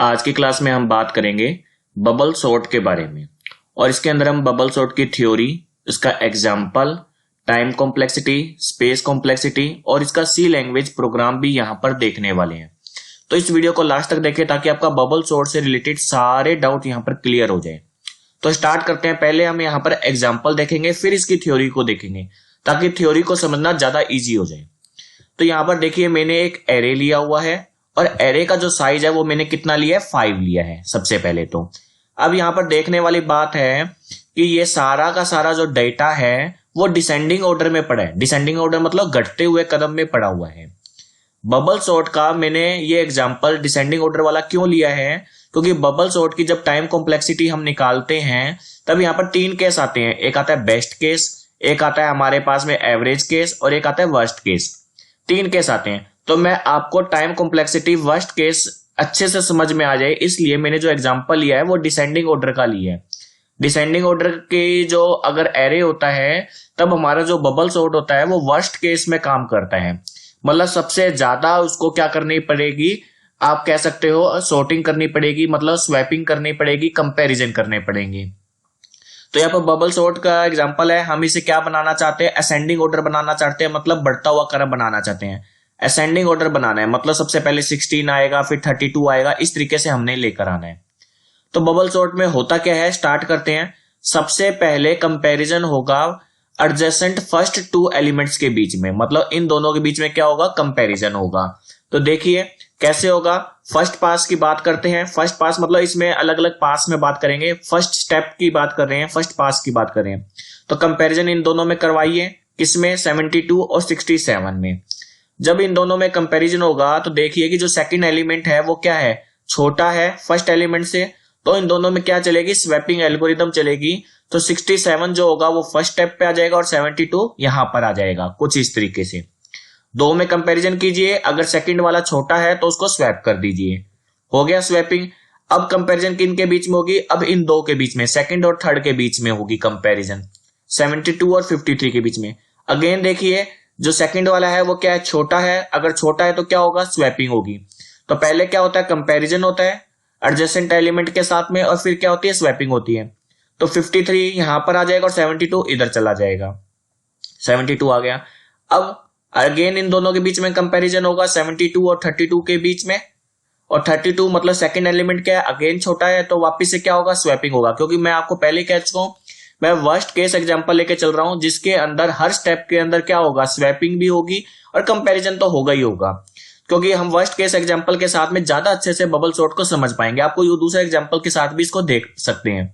आज की क्लास में हम बात करेंगे बबल सॉर्ट के बारे में और इसके अंदर हम बबल सॉर्ट की थ्योरी, इसका example, time complexity, space complexity और इसका सी लैंग्वेज प्रोग्राम भी यहाँ पर देखने वाले हैं। तो इस वीडियो को लास्ट तक देखें ताकि आपका बबल सॉर्ट से रिलेटेड सारे डाउट यहाँ पर क्लियर हो जाए। तो स्टार्ट करते हैं। पहले हम यहाँ पर एग्जाम्पल देखेंगे, फिर इसकी थ्योरी को देखेंगे ताकि थ्योरी को समझना ज्यादा ईजी हो जाए। तो यहाँ पर देखिए मैंने एक एरे लिया हुआ है और एरे का जो साइज है वो मैंने कितना लिया है, 5 लिया है सबसे पहले। तो अब यहाँ पर देखने वाली बात है कि ये सारा का सारा जो डेटा है वो डिसेंडिंग ऑर्डर में पड़ा है। डिसेंडिंग ऑर्डर मतलब घटते हुए क्रम में पड़ा हुआ है। बबल सॉर्ट का मैंने ये एग्जांपल डिसेंडिंग ऑर्डर वाला क्यों लिया है, क्योंकि बबल सॉर्ट की जब टाइम कॉम्प्लेक्सिटी हम निकालते हैं तब यहाँ पर 3 केस आते हैं। एक आता है बेस्ट केस, एक आता है हमारे पास में एवरेज केस और एक आता है वर्स्ट केस। 3 केस आते हैं। तो मैं आपको टाइम कॉम्प्लेक्सिटी वर्स्ट केस अच्छे से समझ में आ जाए इसलिए मैंने जो एग्जांपल लिया है वो डिसेंडिंग ऑर्डर का लिया है। डिसेंडिंग ऑर्डर के जो अगर एरे होता है तब हमारा जो बबल सॉर्ट होता है वो वर्स्ट केस में काम करता है। मतलब सबसे ज्यादा उसको क्या करनी पड़ेगी, आप कह सकते हो सॉर्टिंग करनी पड़ेगी, मतलब स्वैपिंग करनी पड़ेगी, कंपैरिजन करने पड़ेंगे। तो यहाँ पर बबल सॉर्ट का एग्जांपल है। हम इसे क्या बनाना चाहते हैं, असेंडिंग ऑर्डर बनाना चाहते हैं, मतलब बढ़ता हुआ क्रम बनाना चाहते हैं। असेंडिंग ऑर्डर बनाना है मतलब सबसे पहले 16 आएगा, फिर 32 आएगा, इस तरीके से हमने लेकर आना है। तो बबल सॉर्ट में होता क्या है, स्टार्ट करते हैं। सबसे पहले कंपैरिजन होगा एडजेसेंट फर्स्ट 2 एलिमेंट्स के बीच में, मतलब इन दोनों के बीच में क्या होगा, कंपैरिजन होगा। तो देखिए कैसे होगा। फर्स्ट पास की बात करते हैं। फर्स्ट पास मतलब इसमें अलग अलग पास में बात करेंगे, फर्स्ट स्टेप की बात कर रहे हैं, फर्स्ट पास की बात कर रहे हैं। तो कंपैरिजन इन दोनों में करवाइए, किसमें, 72 और 67 में। जब इन दोनों में कंपैरिजन होगा तो देखिए कि जो सेकंड एलिमेंट है वो क्या है, छोटा है फर्स्ट एलिमेंट से। तो इन दोनों में क्या चलेगी, स्वैपिंग एल्गोरिदम चलेगी। तो 67 जो होगा वो फर्स्ट स्टेप पे आ जाएगा और 72 यहां पर आ जाएगा, कुछ इस तरीके से। दो में कंपैरिजन कीजिए, अगर सेकंड वाला छोटा है तो उसको स्वैप कर दीजिए, हो गया स्वैपिंग। अब कंपैरिजन किन के बीच में होगी, अब इन दो के बीच में, सेकंड और थर्ड के बीच में होगी कंपैरिजन, 72 और 53 के बीच में। अगेन देखिए जो सेकंड वाला है वो क्या है, छोटा है। अगर छोटा है तो क्या होगा, स्वैपिंग होगी। तो पहले क्या होता है, कंपैरिजन होता है एडजेसेंट एलिमेंट के साथ में और फिर क्या होती है, स्वैपिंग होती है। तो 53 यहां पर आ जाएगा और 72 इधर चला जाएगा, 72 आ गया। अब अगेन इन दोनों के बीच में कंपैरिजन होगा 72 और 32 के बीच में। और 32 मतलब सेकंड एलिमेंट क्या है, अगेन छोटा है, तो वापस से क्या होगा, स्वैपिंग होगा। क्योंकि मैं आपको पहले कह चुका हूं, मैं वर्स्ट केस एग्जांपल लेके चल रहा हूं जिसके अंदर हर स्टेप के अंदर क्या होगा, स्वैपिंग भी होगी और कंपैरिजन तो होगा ही होगा। क्योंकि हम वर्स्ट केस एग्जांपल के साथ में ज्यादा अच्छे से बबल सॉर्ट को समझ पाएंगे। आपको ये दूसरे एग्जांपल के साथ भी इसको देख सकते हैं।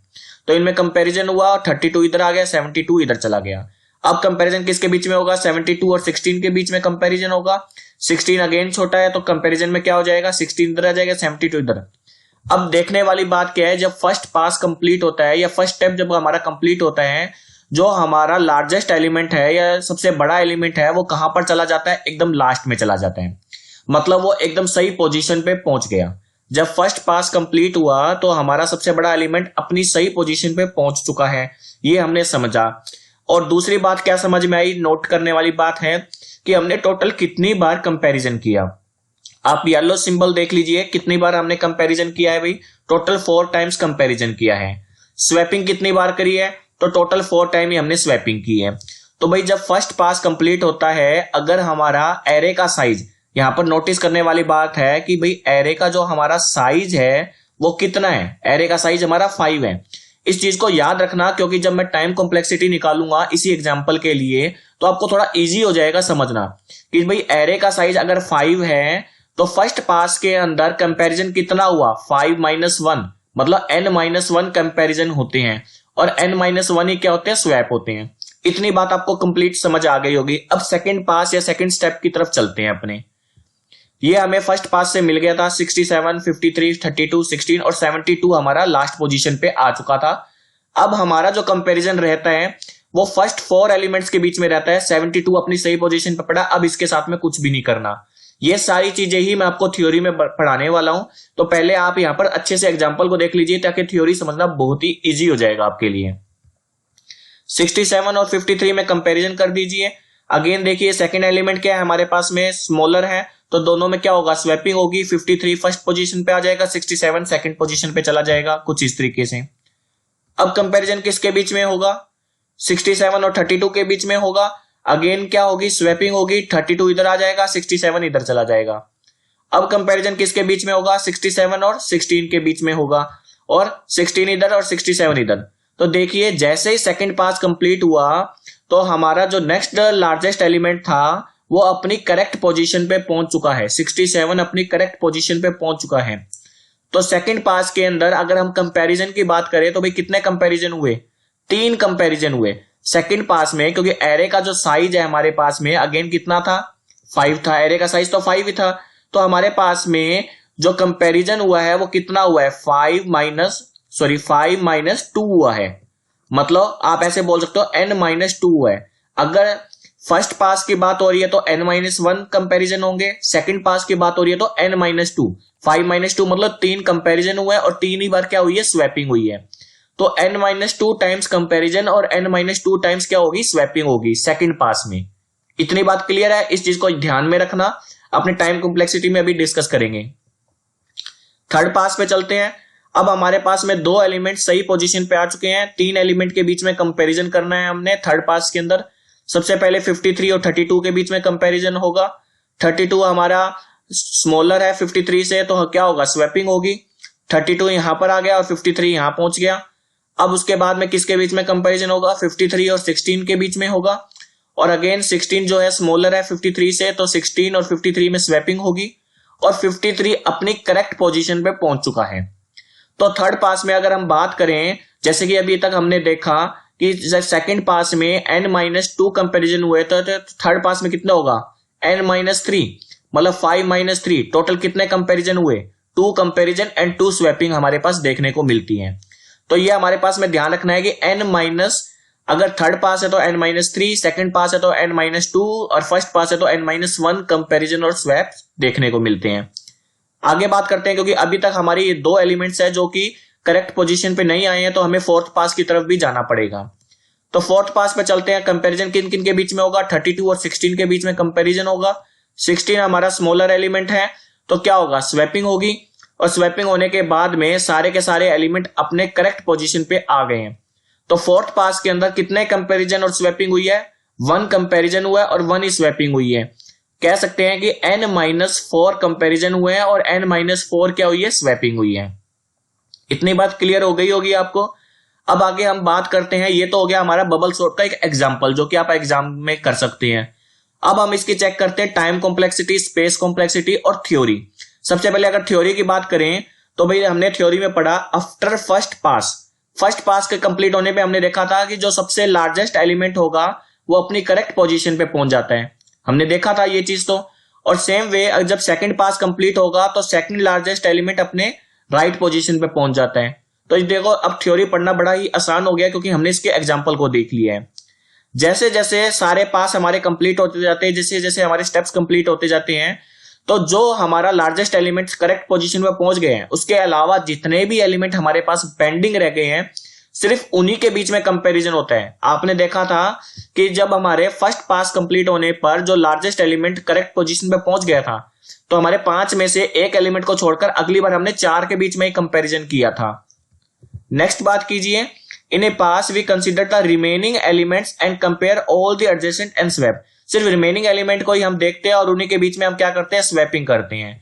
तो इनमें कंपैरिजन हुआ और 32 इधर आ गया, 72 इधर चला गया। अब कंपैरिजन किसके बीच में होगा, 72 और 16 के बीच में कंपैरिजन होगा। 16 अगेन छोटा है तो कंपैरिजन में क्या हो जाएगा, 16 इधर आ जाएगा, 72 इधर। अब देखने वाली बात क्या है, जब फर्स्ट पास कंप्लीट होता है या फर्स्ट स्टेप जब हमारा कंप्लीट होता है, जो हमारा लार्जेस्ट एलिमेंट है या सबसे बड़ा एलिमेंट है वो कहां पर चला जाता है, एकदम लास्ट में चला जाता है। मतलब वो एकदम सही पोजीशन पे पहुंच गया। जब फर्स्ट पास कंप्लीट हुआ तो हमारा सबसे बड़ा एलिमेंट अपनी सही पोजीशन पे पहुंच चुका है, ये हमने समझा। और दूसरी बात क्या समझ में आई, नोट करने वाली बात है कि हमने टोटल कितनी बार कंपैरिजन किया। आप येलो सिंबल देख लीजिए, कितनी बार हमने कंपैरिजन किया है भाई, टोटल 4 टाइम्स कंपैरिजन किया है। स्वैपिंग कितनी बार करी है, तो टोटल 4 टाइम ही हमने स्वैपिंग की है। तो भाई जब फर्स्ट पास कंप्लीट होता है, अगर हमारा एरे का साइज, यहां पर नोटिस करने वाली बात है कि भाई एरे का जो हमारा साइज है वो कितना है, एरे का साइज हमारा 5 है। इस चीज को याद रखना क्योंकि जब मैं टाइम कॉम्प्लेक्सिटी निकालूंगा इसी एग्जांपल के लिए तो आपको थोड़ा इजी हो जाएगा समझना कि भाई एरे का साइज अगर 5 है तो फर्स्ट पास के अंदर कंपैरिजन कितना हुआ, 5 - 1, मतलब n-1 कंपैरिजन होते हैं और n-1 ही क्या होते हैं, स्वैप होते हैं। इतनी बात आपको कंप्लीट समझ आ गई होगी। अब सेकंड पास या सेकंड स्टेप की तरफ चलते हैं अपने। ये हमें फर्स्ट पास से मिल गया था 67, 53, 32, 16 और 72 हमारा लास्ट पोजीशन पे आ चुका था। अब हमारा जो कंपैरिजन रहता है वो फर्स्ट 4 एलिमेंट्स के बीच में रहता है। 72 अपनी सही पोजीशन पे पड़ा, अब इसके साथ में कुछ भी नहीं करना। ये सारी चीजें ही मैं आपको थ्योरी में पढ़ाने वाला हूं। तो पहले आप यहां पर अच्छे से एग्जांपल को देख लीजिए ताकि थ्योरी समझना बहुत ही इजी हो जाएगा आपके लिए। 67 और 53 में कंपैरिजन कर दीजिए। अगेन देखिए सेकंड एलिमेंट क्या है हमारे पास में, स्मॉलर है, तो दोनों में क्या होगा, स्वैपिंग होगी। 53 फर्स्ट पोजीशन पे आ जाएगा, 67 सेकंड पोजीशन पे चला जाएगा, कुछ इस तरीके से। अब कंपैरिजन किसके बीच में होगा, 67 और 32 के बीच में होगा। अगेन क्या होगी, स्वैपिंग होगी, 32 इधर आ जाएगा, 67 इधर चला जाएगा। अब कंपैरिजन किसके बीच में होगा, 67 और 16 के बीच में होगा, और 16 इधर और 67 इधर। तो देखिए जैसे ही सेकंड पास कंप्लीट हुआ तो हमारा जो नेक्स्ट लार्जेस्ट एलिमेंट था वो अपनी करेक्ट पोजीशन पे पहुंच चुका है, 67 अपनी करेक्ट पोजीशन पे पहुंच चुका है। तो सेकंड पास के अंदर अगर हम कंपैरिजन की बात करें तो भाई कितने कंपैरिजन हुए, 3 कंपैरिजन हुए सेकंड पास में, क्योंकि एरे का जो साइज है हमारे पास में अगेन कितना था, 5 था। एरे का साइज तो 5 ही था, तो हमारे पास में जो कंपैरिजन हुआ है वो कितना हुआ है, 5 माइनस 2 हुआ है। मतलब आप ऐसे बोल सकते हो n-2 हुआ है। अगर फर्स्ट पास की बात हो रही है तो n-1 कंपैरिजन होंगे, सेकंड पास की बात हो रही है तो n-2। 5-2 मतलब 3 कंपैरिजन हुआ है और 3 ही बार क्या हुई है, स्वैपिंग हुई है। तो n-2 टाइम्स कंपैरिजन और n-2 टाइम्स क्या होगी, स्वैपिंग होगी सेकंड पास में। इतनी बात क्लियर है, इस चीज को ध्यान में रखना, अपने टाइम कॉम्प्लेक्सिटी में अभी डिस्कस करेंगे। थर्ड पास पे चलते हैं। अब हमारे पास में 2 एलिमेंट सही पोजीशन पे आ चुके हैं, 3 एलिमेंट के बीच में कंपैरिजन करना है हमने थर्ड पास के अंदर। सबसे पहले 53 और 32 के बीच में कंपैरिजन होगा। 32 हमारा स्मॉलर है 53 से, तो क्या होगा, स्वैपिंग होगी। 32 यहां पर आ गया और 53 यहां पहुंच गया। अब उसके बाद में किसके बीच में कंपैरिजन होगा, 53 और 16 के बीच में होगा। और अगेन 16 जो है स्मॉलर है 53 से, तो 16 और 53 में स्वैपिंग होगी और 53 अपनी करेक्ट पोजीशन पे पहुंच चुका है। तो थर्ड पास में अगर हम बात करें, जैसे कि अभी तक हमने देखा कि सेकंड पास में n-2 कंपैरिजन हुए, तो थर्ड पास में कितना होगा, n-3 मतलब 5-3। टोटल कितने कंपैरिजन हुए, 2 कंपैरिजन एंड 2 स्वैपिंग हमारे पास देखने को मिलती है। तो ये हमारे पास में ध्यान रखना है कि अगर थर्ड पास है तो n-3, सेकंड पास है तो n-2 और फर्स्ट पास है तो n-1 कंपैरिजन और स्वैप देखने को मिलते हैं। आगे बात करते हैं, क्योंकि अभी तक हमारी ये 2 एलिमेंट्स है जो कि करेक्ट पोजीशन पे नहीं आए हैं, तो हमें फोर्थ पास की तरफ भी जाना पड़ेगा। तो फोर्थ पास पे चलते हैं। कंपैरिजन किन किन के बीच में होगा, 32 और 16 के बीच में कंपैरिजन होगा। 16 हमारा स्मॉलर एलिमेंट है, तो क्या होगा, स्वैपिंग होगी। और स्वैपिंग होने के बाद में सारे के सारे एलिमेंट अपने करेक्ट पोजीशन पे आ गए हैं। तो फोर्थ पास के अंदर कितने कंपैरिजन और स्वैपिंग हुई है, 1 कंपैरिजन हुआ है और 1 ही स्वैपिंग हुई है। कह सकते हैं कि n-4 कंपैरिजन हुए हैं और n-4 क्या हुई है, स्वैपिंग हुई है। इतनी बात क्लियर हो गई होगी आपको। अब आगे हम बात करते हैं, ये तो हो गया हमारा बबल सॉर्ट का एक एग्जांपल जो कि आप एग्जाम में कर सकते हैं। अब हम इसकी चेक करते हैं टाइम कॉम्प्लेक्सिटी, स्पेस कॉम्प्लेक्सिटी और थ्योरी। सबसे पहले अगर थ्योरी की बात करें तो भाई हमने थ्योरी में पढ़ा आफ्टर फर्स्ट पास के कंप्लीट होने पे हमने देखा था कि जो सबसे लार्जेस्ट एलिमेंट होगा वो अपनी करेक्ट पोजीशन पे पहुंच जाता है, हमने देखा था ये चीज तो। और सेम वे जब सेकंड पास कंप्लीट होगा तो सेकंड लार्जेस्ट एलिमेंट अपने राइट पोजीशन पे पहुंच जाता है। तो देखो अब थ्योरी पढ़ना बड़ा ही आसान हो गया क्योंकि हमने इसके एग्जांपल को देख लिया है। जैसे जैसे सारे पास हमारे कंप्लीट होते जाते हैं, जैसे जैसे हमारे स्टेप्स कंप्लीट होते जाते हैं, तो जो हमारा लार्जेस्ट एलिमेंट करेक्ट पोजीशन पे पहुंच गए हैं उसके अलावा जितने भी एलिमेंट हमारे पास पेंडिंग रह गए हैं सिर्फ उन्हीं के बीच में कंपैरिजन होता है। आपने देखा था कि जब हमारे फर्स्ट पास कंप्लीट होने पर जो लार्जेस्ट एलिमेंट करेक्ट पोजीशन पे पहुंच गया था तो हमारे 5 में से एक एलिमेंट को छोड़कर अगली बार हमने 4 के बीच में ही कंपैरिजन किया था। नेक्स्ट बात कीजिए, in a pass we consider the remaining elements and compare all the adjacent and swap. सिर्फ रिमेनिंग एलिमेंट को ही हम देखते हैं और उन्हीं के बीच में हम क्या करते हैं, स्वैपिंग करते हैं।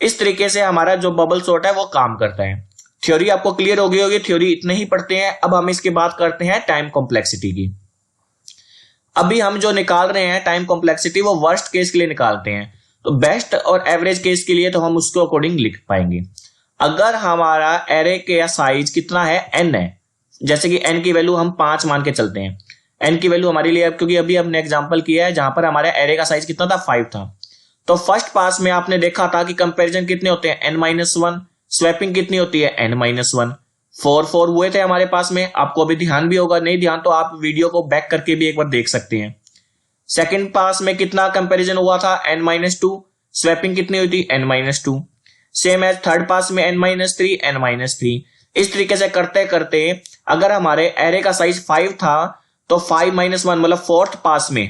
इस तरीके से हमारा जो बबल सॉर्ट है वो काम करता है। थ्योरी आपको क्लियर हो गई होगी, थ्योरी इतने ही पढ़ते हैं। अब हम इसकी बात करते हैं टाइम कॉम्प्लेक्सिटी की। अभी हम जो निकाल रहे हैं टाइम कॉम्प्लेक्सिटी वो वर्स्ट केस के लिए निकालते हैं, तो बेस्ट और एवरेज केस के लिए तो हम उसको अकॉर्डिंग लिख पाएंगे। अगर हमारा एरे का साइज कितना है, n है, जैसे कि n की वैल्यू हम 5 मान के चलते हैं। n की वैल्यू हमारे लिए, क्योंकि अभी हमने एग्जांपल किया है जहां पर हमारा एरे का साइज कितना था, 5 था। तो फर्स्ट पास में आपने देखा था कि कंपैरिजन कितने होते हैं, n-1, स्वैपिंग कितनी होती है, n-1। 4 हुए थे हमारे पास में। आपको अभी ध्यान भी होगा, नहीं ध्यान तो आप वीडियो को बैक करके भी एक बार देख सकते हैं। सेकंड पास में कितना कंपैरिजन हुआ था, n-2, स्वैपिंग कितनी हुई थी, n-2। Same as third pass में n-3, n-3। इस तरीके से करते करते अगर हमारे एरे का साइज 5 था तो 5-1 मतलब फोर्थ पास में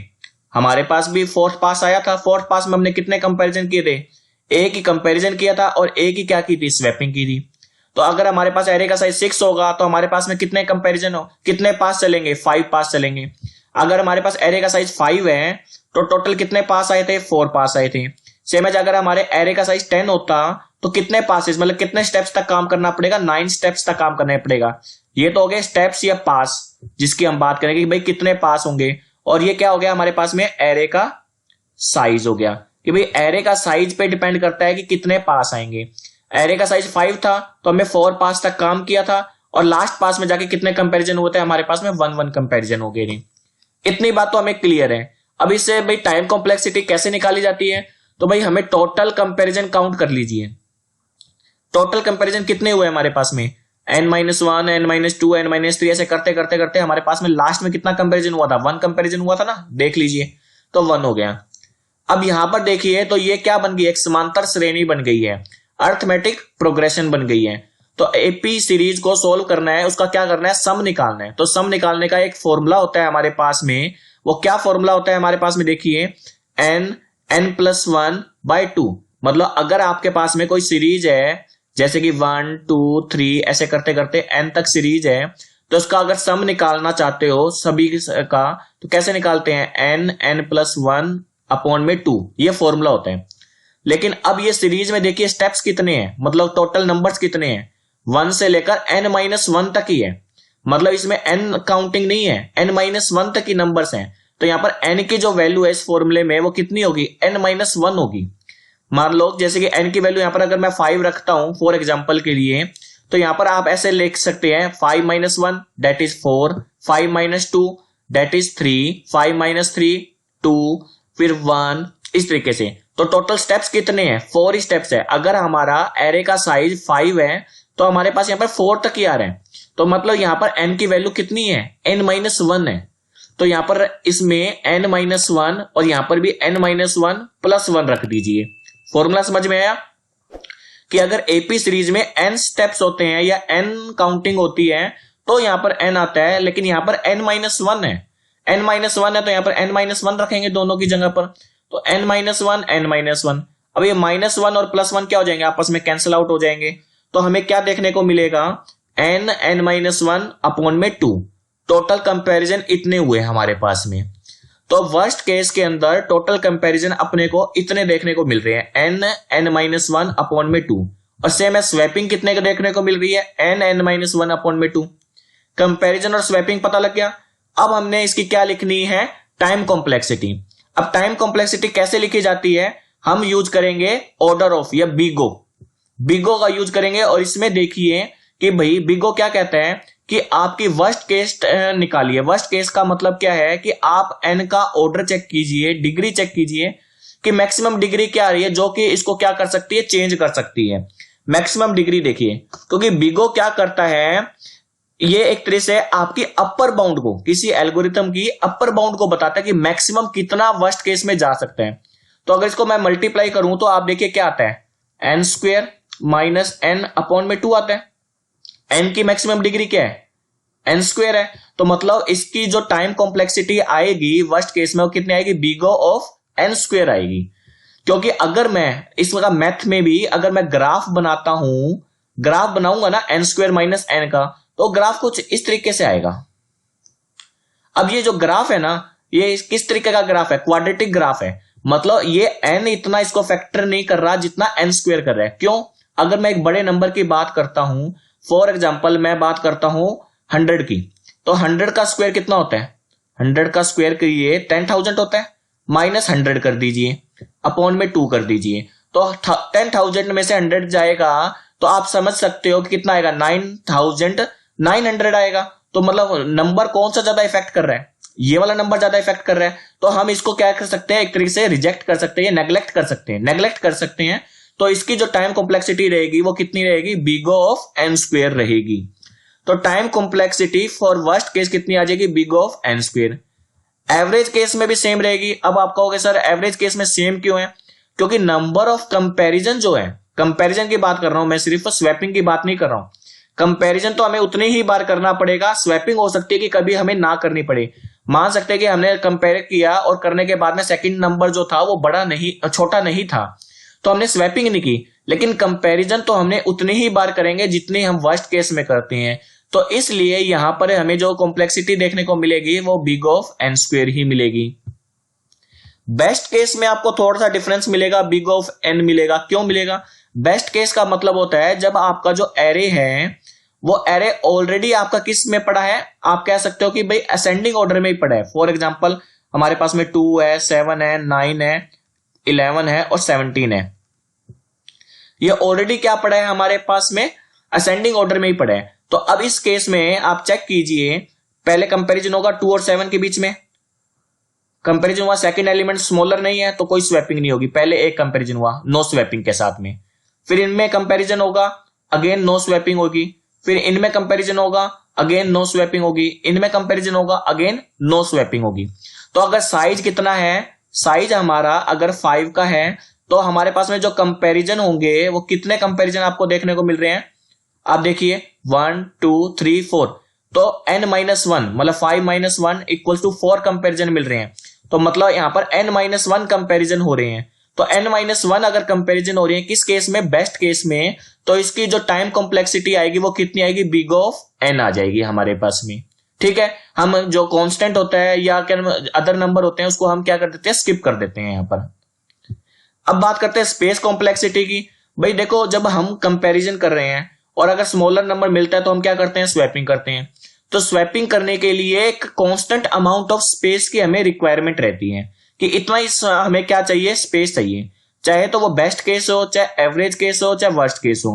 हमारे पास भी फोर्थ पास आया था, फोर्थ पास में हमने कितने कंपैरिजन किए थे, एक ही कंपैरिजन किया था और एक ही क्या की थी, स्वैपिंग की थी। तो अगर हमारे पास एरे का साइज 6 होगा तो हमारे पास में कितने कंपैरिजन हो, कितने पास चलेंगे, 5 पास चलेंगे। अगर हमारे पास एरे का साइज 5 है तो टोटल कितने पास आए थे, 4 पास आए थे। सेम एज अगर हमारे एरे का साइज 10 होता तो कितने पासेस मतलब कितने स्टेप्स तक काम करना पड़ेगा, 9 स्टेप्स तक काम करना पड़ेगा। ये तो हो गए स्टेप्स या पास जिसकी हम बात करेंगे कि भाई कितने पास होंगे। और ये क्या हो गया हमारे पास में, एरे का साइज हो गया कि भाई एरे का साइज पे डिपेंड करता है कि कितने पास आएंगे। एरे का साइज 5 था तो हमने 4 पास तक काम किया था और लास्ट पास में जाके कितने कंपैरिजन हुए थे, हमारे पास में 1 कंपैरिजन हो गए थे। इतनी बात तो हमें क्लियर है। अब इससे भाई टाइम कॉम्प्लेक्सिटी कैसे निकाली जाती है, तो भाई हमें टोटल कंपैरिजन काउंट कर लीजिए। टोटल कंपैरिजन कितने हुए हमारे पास में, n-1, n-2, n-3 ऐसे करते करते करते हमारे पास में लास्ट में कितना कंपैरिजन हुआ था, 1 कंपैरिजन हुआ था ना, देख लीजिए तो 1 हो गया। अब यहां पर देखिए तो ये क्या बन गई, एक समांतर श्रेणी बन गई है, अर्थमेटिक प्रोग्रेशन बन गई है। तो एपी सीरीज को सोल्व करना है, उसका क्या करना है, सम निकालना है। तो सम निकालने का एक फॉर्मूला होता है हमारे पास में, वो क्या फॉर्मूला होता है हमारे पास में, देखिए n+1/2। मतलब अगर आपके पास में कोई सीरीज है जैसे कि 1 2 3 ऐसे करते करते n तक सीरीज है, तो उसका अगर सम निकालना चाहते हो सभी का तो कैसे निकालते हैं, n+1/2, ये फॉर्मूला होता है। लेकिन अब ये सीरीज में देखिए स्टेप्स कितने हैं, मतलब टोटल नंबर्स कितने हैं, 1 से लेकर n-1 तक ही है। मतलब इसमें n काउंटिंग नहीं है, n-1 तक ही नंबर्स हैं। तो यहां पर n की जो वैल्यू है इस फॉर्मूले में वो कितनी होगी, n-1 होगी। मान लो जैसे कि n की वैल्यू यहां पर अगर मैं 5 रखता हूं फॉर एग्जांपल के लिए, तो यहां पर आप ऐसे लिख सकते हैं 5-1 दैट इज 4, 5-2 दैट इज 3, 5-3 2, फिर 1, इस तरीके से। तो टोटल स्टेप्स कितने हैं, 4 स्टेप्स है। अगर हमारा एरे का साइज 5 है तो हमारे पास यहाँ पर 4 तक ही आ रहे हैं। तो मतलब यहाँ पर n की वैल्यू कितनी है, n-1 है। तो यहाँ पर इसमें n-1 और यहाँ पर भी n-1+1 रख दीजिए। फॉर्मूला समझ में आया कि अगर एपी सीरीज में n स्टेप्स होते हैं या n काउंटिंग होती है तो यहाँ पर n आता है, लेकिन यहाँ पर n-1 है, n-1 है तो यहाँ पर n-1 रखेंगे दोनों की जगह पर। तो n-1 n-1, अब ये -1 और +1 क्या हो जाएंगे, आपस में कैंसिल आउट हो जाएंगे। तो हमें क्या देखने को मिलेगा, n-1/2। टोटल कंपैरिजन इतने हुए हमारे पास में। तो वर्स्ट केस के अंदर टोटल कंपैरिजन अपने को इतने देखने को मिल रहे हैं, n-1/2। और सेम है स्वैपिंग कितने को देखने को मिल रही है, n-1/2। कंपैरिजन और स्वैपिंग पता लग गया। अब हमने इसकी क्या लिखनी है, टाइम कॉम्प्लेक्सिटी। अब टाइम कॉम्प्लेक्सिटी कैसे लिखी जाती है, हम यूज करेंगे ऑर्डर ऑफ या बिगो का यूज करेंगे। और इसमें देखिए कि भाई बिगो क्या कहता है कि आपकी वर्स्ट केस निकालिए। वर्स्ट केस का मतलब क्या है कि आप n का ऑर्डर चेक कीजिए, डिग्री चेक कीजिए कि मैक्सिमम डिग्री क्या आ रही है जो कि इसको क्या कर सकती है, चेंज कर सकती है। मैक्सिमम डिग्री देखिए, क्योंकि बिगो क्या करता है, ये एक तरह से आपकी अपर बाउंड को, किसी एल्गोरिथम की अपर बाउंड को बताता है कि मैक्सिमम कितना वर्स्ट केस में जा सकता है। तो अगर इसको मैं मल्टीप्लाई करूं तो आप देखिए क्या आता है, n² - n/2 आता है। n की मैक्सिमम डिग्री क्या है, n² है। तो मतलब इसकी जो टाइम कॉम्प्लेक्सिटी आएगी वर्स्ट केस में वो कितनी आएगी, बिगो ऑफ n² आएगी। क्योंकि अगर मैं इसका मैथ में भी अगर मैं ग्राफ बनाता हूं, ग्राफ बनाऊंगा ना n² - n का, तो ग्राफ कुछ इस तरीके से आएगा। अब ये जो ग्राफ है ना, ये किस तरीके का ग्राफ है, क्वाड्रेटिक ग्राफ है। मतलब ये n इतना इसको फैक्टर नहीं कर रहा जितना n² कर रहा है। क्यों, अगर मैं एक बड़े नंबर की बात करता हूं, फॉर एग्जाम्पल मैं बात करता हूं 100 की, तो 100 का स्क्वायर कितना होता है, 100 का स्क्वायर करिए 10,000 होता है। -100 कर दीजिए, /2 कर दीजिए, तो 10,000 में से 100 जाएगा तो आप समझ सकते हो कि कितना आएगा, 9,900 आएगा। तो मतलब नंबर कौन सा ज्यादा इफेक्ट कर रहा है, ये वाला नंबर ज्यादा इफेक्ट कर रहा है। तो हम इसको क्या कर सकते हैं, एक तरीके से रिजेक्ट कर सकते हैं, नेग्लेक्ट कर सकते हैं। तो इसकी जो टाइम कॉम्प्लेक्सिटी रहेगी वो कितनी रहेगी, बिगो ऑफ n² रहेगी। तो time complexity for worst case कितनी आ जाएगी, बिगो ऑफ n²। एवरेज केस में भी सेम रहेगी। अब आप कहोगे सर एवरेज केस में सेम क्यों है, क्योंकि नंबर ऑफ कंपैरिजन जो है, कंपैरिजन की बात कर रहा हूं मैं, सिर्फ स्वैपिंग की बात नहीं कर रहा हूं। कंपैरिजन तो हमें उतनी ही बार करना पड़ेगा, स्वैपिंग हो सकती है कि कभी हमें ना करनी पड़े। मान सकते हैं कि हमने कंपेयर किया और करने के बाद में सेकंड नंबर जो था वो बड़ा नहीं, छोटा नहीं था, तो हमने स्वैपिंग नहीं की, लेकिन कंपैरिजन तो हमने उतनी ही बार करेंगे जितनी हम वर्स्ट केस में करते हैं। तो इसलिए यहां पर हमें जो कॉम्प्लेक्सिटी देखने को मिलेगी वो बिग ऑफ n स्क्वायर ही मिलेगी। बेस्ट केस में आपको थोड़ा सा डिफरेंस मिलेगा, बिग ऑफ n मिलेगा। क्यों मिलेगा? बेस्ट केस का मतलब होता है जब आपका जो एरे है वो एरे ऑलरेडी आपका किस में पड़ा है, आप कह सकते हो कि भाई असेंडिंग ऑर्डर में ही पड़ा है। फॉर एग्जांपल हमारे पास में 2 है, 7 है, 9 है, 11 है और 17 है। ये ऑलरेडी क्या पड़ा है हमारे पास में, असेंडिंग ऑर्डर में ही पड़ा है। तो अब इस केस में आप चेक कीजिए, पहले कंपैरिजन होगा 2 और 7 के बीच में, कंपैरिजन हुआ, सेकंड एलिमेंट स्मॉलर नहीं है तो कोई स्वैपिंग नहीं होगी, पहले एक कंपैरिजन हुआ नो स्वैपिंग के साथ में, फिर इनमें कंपैरिजन होगा, अगेन नो स्वैपिंग होगी, फिर इनमें कंपैरिजन होगा, अगेन नो स्वैपिंग होगी, इनमें कंपैरिजन होगा, अगेन नो स्वैपिंग होगी। तो अगर साइज कितना है, साइज हमारा अगर 5 का है तो हमारे पास में जो कंपैरिजन होंगे वो कितने कंपैरिजन आपको देखने को मिल रहे हैं, आप देखिए 1 2 3 4, तो n-1 मतलब 5 - 1 इक्वल टू 4 कंपैरिजन मिल रहे हैं। तो मतलब यहां पर n-1 कंपैरिजन हो रहे हैं। तो n-1 अगर कंपैरिजन हो रही है किस केस में, बेस्ट केस में, तो इसकी जो टाइम कॉम्प्लेक्सिटी आएगी वो कितनी आएगी, बिग ऑफ n आ जाएगी हमारे पास में। ठीक है, हम जो कांस्टेंट होता है या क्या अदर नंबर होते हैं उसको हम क्या कर देते हैं, स्किप कर देते हैं यहां पर। अब बात करते हैं स्पेस कॉम्प्लेक्सिटी की। भाई देखो, जब हम कंपैरिजन कर रहे हैं और अगर स्मॉलर नंबर मिलता है तो हम क्या करते हैं, स्वैपिंग करते हैं। तो स्वैपिंग करने के लिए एक कांस्टेंट अमाउंट ऑफ स्पेस की हमें रिक्वायरमेंट रहती है कि इतना ही हमें क्या चाहिए, स्पेस चाहिए, चाहे तो वो बेस्ट केस हो, चाहे एवरेज केस हो, चाहे वर्स्ट केस हो,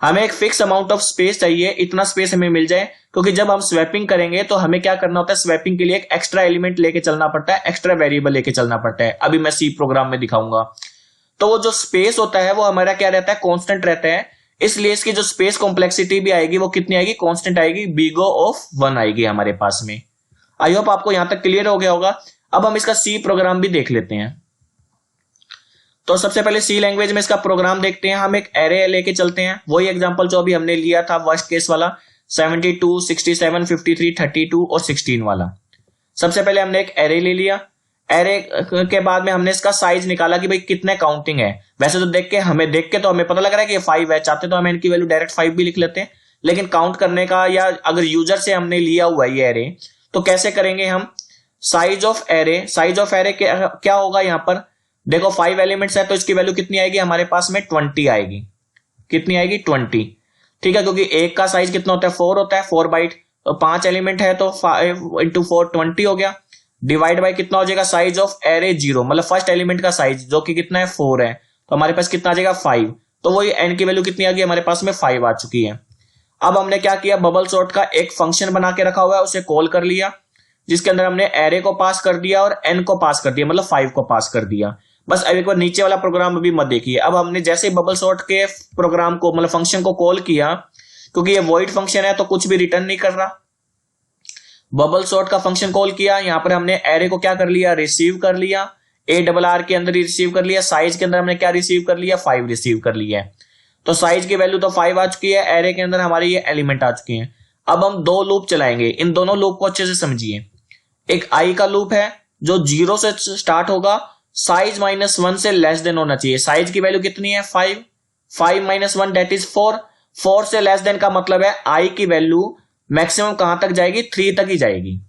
हमें एक फिक्स अमाउंट ऑफ स्पेस चाहिए, इतना स्पेस हमें मिल जाए। क्योंकि जब हम स्वैपिंग करेंगे तो हमें क्या करना होता है, स्वैपिंग के लिए एक एक्स्ट्रा एलिमेंट लेके चलना पड़ता है, एक्स्ट्रा वेरिएबल लेके चलना पड़ता है, अभी मैं सी प्रोग्राम में दिखाऊंगा। तो वो जो स्पेस होता है वो हमारा क्या रहता है, कांस्टेंट रहता है, इसलिए इसकी जो स्पेस कॉम्प्लेक्सिटी भी आएगी वो कितनी आएगी, कांस्टेंट आएगी, बिग ऑफ 1 आएगी हमारे पास में। आई होप आपको यहां तक क्लियर हो गया होगा। अब हम इसका सी प्रोग्राम भी देख लेते हैं। तो सबसे पहले सी लैंग्वेज में इसका प्रोग्राम देखते हैं। हम एक एरे लेके चलते हैं, वही एग्जांपल जो अभी हमने लिया था वर्स्ट केस वाला, 72 67 53 32 और 16 वाला। सबसे पहले हमने एक एरे ले लिया, एरे के बाद में हमने इसका साइज निकाला कि भाई कितने काउंटिंग है। वैसे तो देख के तो हमें पता लग रहा है कि ये 5 है, चाहते तो हम इनकी वैल्यू डायरेक्ट 5 भी लिख लेते हैं, लेकिन काउंट करने का या अगर यूजर से हमने लिया हुआ है ये एरे तो कैसे करेंगे हम, size of array, size of array क्या होगा यहाँ पर, देखो 5 एलिमेंट्स है तो इसकी वैल्यू कितनी आएगी हमारे पास में, 20 आएगी। कितनी आएगी, 20। ठीक है, क्योंकि एक का साइज कितना होता है, 4 होता है, 4 बाइट, तो 5 एलिमेंट है तो 5 × 4 20 हो गया, डिवाइड बाय कितना हो जाएगा, साइज ऑफ एरे 0 मतलब फर्स्ट एलिमेंट का साइज जो कि कितना है, 4 है, तो हमारे पास कितना आ जाएगा, 5। तो वही एन की वैल्यू कितनी आ गई हमारे पास में, 5 आ चुकी है। अब हमने क्या किया, बबल सॉर्ट का एक फंक्शन बना के रखा हुआ है, उसे कॉल कर लिया, जिसके अंदर हमने एरे को पास कर दिया और एन को पास कर दिया, मतलब 5 को पास कर दिया। बस अब एक बार नीचे वाला प्रोग्राम अभी मत देखिए। अब हमने जैसे बबल सॉर्ट के प्रोग्राम को मतलब फंक्शन को कॉल किया, क्योंकि ये वॉइड फंक्शन है तो कुछ भी रिटर्न नहीं कर रहा, बबल सॉर्ट का फंक्शन कॉल किया, यहां पर हमने एरे को क्या कर लिया, रिसीव कर लिया, ARR के अंदर ही रिसीव कर लिया, साइज के अंदर हमने क्या रिसीव कर लिया, 5 रिसीव कर लिया है। तो साइज की वैल्यू तो 5 आ चुकी है, एरे के अंदर हमारे ये एलिमेंट आ चुके हैं। अब हम 2 लूप चलाएंगे, इन दोनों लूप को अच्छे से समझिए। एक आई का लूप है जो 0 से स्टार्ट होगा, साइज -1 से लेस देन होना चाहिए, साइज की वैल्यू कितनी है, 5, 5 - 1 दैट इज 4, 4 से लेस देन का मतलब है आई की वैल्यू मैक्सिमम कहां तक जाएगी, 3 तक ही जाएगी,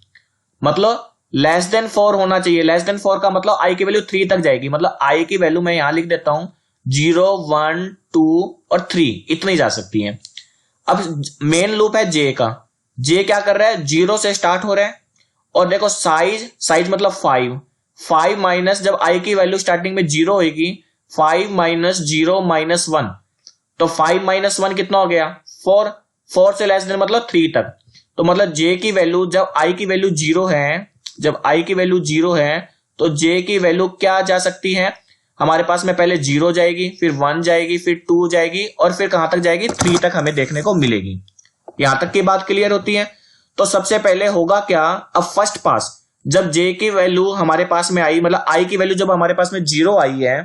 मतलब लेस देन 4 होना चाहिए। लेस देन 4 का मतलब आई की वैल्यू 3 तक जाएगी, मतलब आई की वैल्यू मैं यहां लिख देता हूं 0 1 2 और 3 इतनी जा सकती है। अब मेन लूप है जे का, जे क्या कर रहा है, 0 से स्टार्ट हो रहा है और देखो साइज मतलब 5 माइनस, जब आई की वैल्यू स्टार्टिंग में 0 होगी, 5 - 0 - 1, तो 5 - 1 कितना हो गया, 4, 4 से लेस देन मतलब 3 तक। तो मतलब जे की वैल्यू जब आई की वैल्यू 0 है, जब आई की वैल्यू 0 है तो जे की वैल्यू क्या जा सकती है हमारे पास में, पहले 0 जाएगी, फिर 1 जाएगी, फिर 2 जाएगी और फिर कहां तक जाएगी, 3 तक हमें देखने को मिलेगी। यहां तक की बात क्लियर होती है। तो सबसे पहले होगा क्या, अब फर्स्ट पास, जब जे की वैल्यू हमारे पास में आई, मतलब आई की वैल्यू जब हमारे पास में 0 आई है,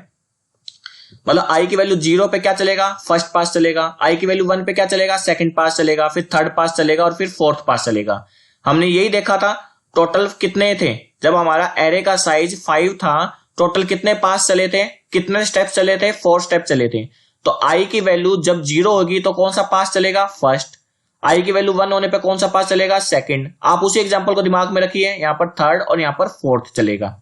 मतलब आई की वैल्यू 0 पे क्या चलेगा, फर्स्ट पास चलेगा, आई की वैल्यू 1 पे क्या चलेगा, सेकंड पास चलेगा, फिर थर्ड पास चलेगा और फिर फोर्थ पास चलेगा। हमने यही देखा था टोटल कितने थे, जब हमारा एरे का साइज 5 था, टोटल कितने पास चले थे, कितने स्टेप चले थे, 4 स्टेप चले थे। तो आई की वैल्यू जब 0 होगी तो कौन सा पास चलेगा, फर्स्ट। आई की वैल्यू 1 होने पे कौन सा पास चलेगा, सेकंड। आप उसी एग्जांपल को दिमाग में रखिए, यहां पर थर्ड और यहां पर फोर्थ चलेगा।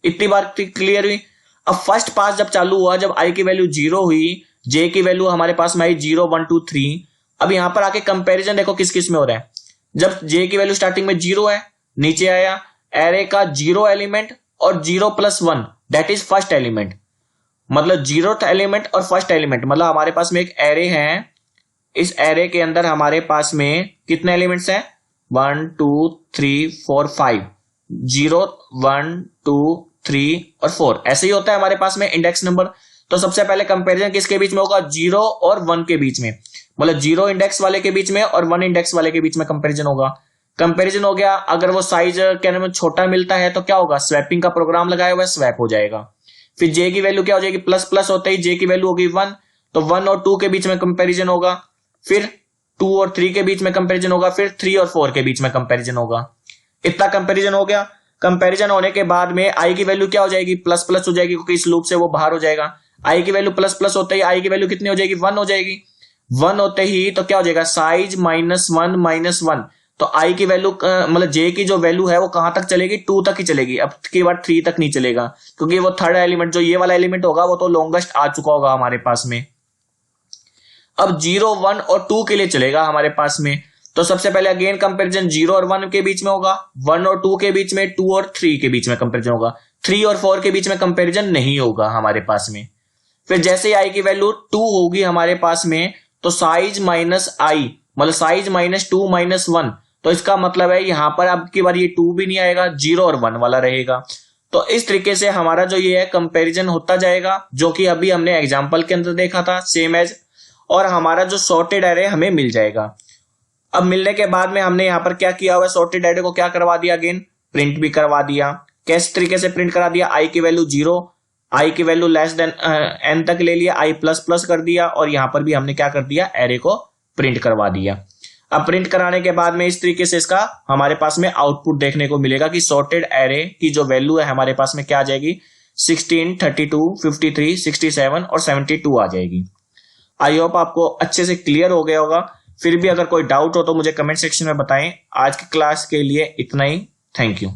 इतनी बात क्लियर हुई। अब फर्स्ट पास जब चालू हुआ, जब आई की वैल्यू 0 हुई, जे की वैल्यू हमारे पास में आई 0 1 2 3। अब यहां पर आके कंपैरिजन देखो किस किस में हो रहा है। जब जे की वैल्यू स्टार्टिंग में 0 है, नीचे आया एरे का 0 एलिमेंट और 0 + 1 दैट इज फर्स्ट एलिमेंट, मतलब 0th एलिमेंट और फर्स्ट एलिमेंट, मतलब हमारे पास में एक एरे है। इस एरे के अंदर हमारे पास में कितने एलिमेंट्स हैं, 1 2 3 4 5, 0 1 2 3 और 4, ऐसे ही होता है हमारे पास में इंडेक्स नंबर। तो सबसे पहले कंपैरिजन किसके बीच में होगा, 0 और 1 के बीच में, मतलब 0 इंडेक्स वाले के बीच में और 1 इंडेक्स वाले के बीच में कंपैरिजन होगा। कंपैरिजन हो गया, अगर वो साइज क्या नाम है छोटा मिलता है तो क्या होगा, स्वैपिंग का प्रोग्राम लगाया हुआ है, स्वैप हो जाएगा। फिर जे की वैल्यू क्या हो जाएगी, प्लस प्लस होते ही जे की वैल्यू होगी 1, तो 1 और 2 के बीच में कंपैरिजन होगा। फिर 2 और 3 के बीच में कंपैरिजन होगा, फिर 3 और 4 के बीच में कंपैरिजन होगा। इतना कंपैरिजन हो गया। कंपैरिजन होने के बाद में आई की वैल्यू क्या हो जाएगी, प्लस प्लस हो जाएगी, क्योंकि इस लूप से वो बाहर हो जाएगा। आई की वैल्यू प्लस प्लस होते ही आई की वैल्यू कितनी हो जाएगी, 1 हो जाएगी। 1 होते ही तो क्या हो जाएगा, साइज -1 तो आई की वैल्यू मतलब जे की जो वैल्यू है वो कहां तक चलेगी, 2 तक ही चलेगी। अब की बार 3 तक नहीं चलेगा, क्योंकि वो थर्ड एलिमेंट जो ये वाला एलिमेंट होगा वो तो लॉन्गेस्ट आ चुका होगा हमारे पास में। अब 0 1 और 2 के लिए चलेगा हमारे पास में। तो सबसे पहले अगेन कंपैरिजन 0 और 1 के बीच में होगा, 1 और 2 के बीच में, 2 और 3 के बीच में कंपैरिजन होगा, 3 और 4 के बीच में कंपैरिजन नहीं होगा हमारे पास में। फिर जैसे ही आई की वैल्यू 2 होगी हमारे पास में, तो साइज -i मतलब साइज -2 -1, तो इसका मतलब है यहां पर अब की बार ये 2 भी नहीं आएगा, 0 और 1 वाला रहेगा। तो इस तरीके से हमारा जो ये है कंपैरिजन होता जाएगा, जो कि अभी हमने एग्जांपल के अंदर देखा था सेम एज, और हमारा जो सॉर्टेड एरे हमें मिल जाएगा। अब मिलने के बाद में हमने यहाँ पर क्या किया हुआ है, सॉर्टेड एरे को क्या करवा दिया, अगेन प्रिंट भी करवा दिया। किस तरीके से प्रिंट करा दिया, आई की वैल्यू 0, आई की वैल्यू लेस देन n तक ले लिया, i++ कर दिया, और यहां पर भी हमने क्या कर दिया, एरे को प्रिंट करवा दिया। अब प्रिंट कराने के बाद में इस तरीके से इसका हमारे पास में आउटपुट देखने को मिलेगा कि सॉर्टेड एरे की जो वैल्यू है हमारे पास में क्या आ जाएगी, 16 32 53 67 और 72 आ जाएगी। आई होप आपको अच्छे से क्लियर हो गया होगा। फिर भी अगर कोई डाउट हो तो मुझे कमेंट सेक्शन में बताएं। आज की क्लास के लिए इतना ही, थैंक यू।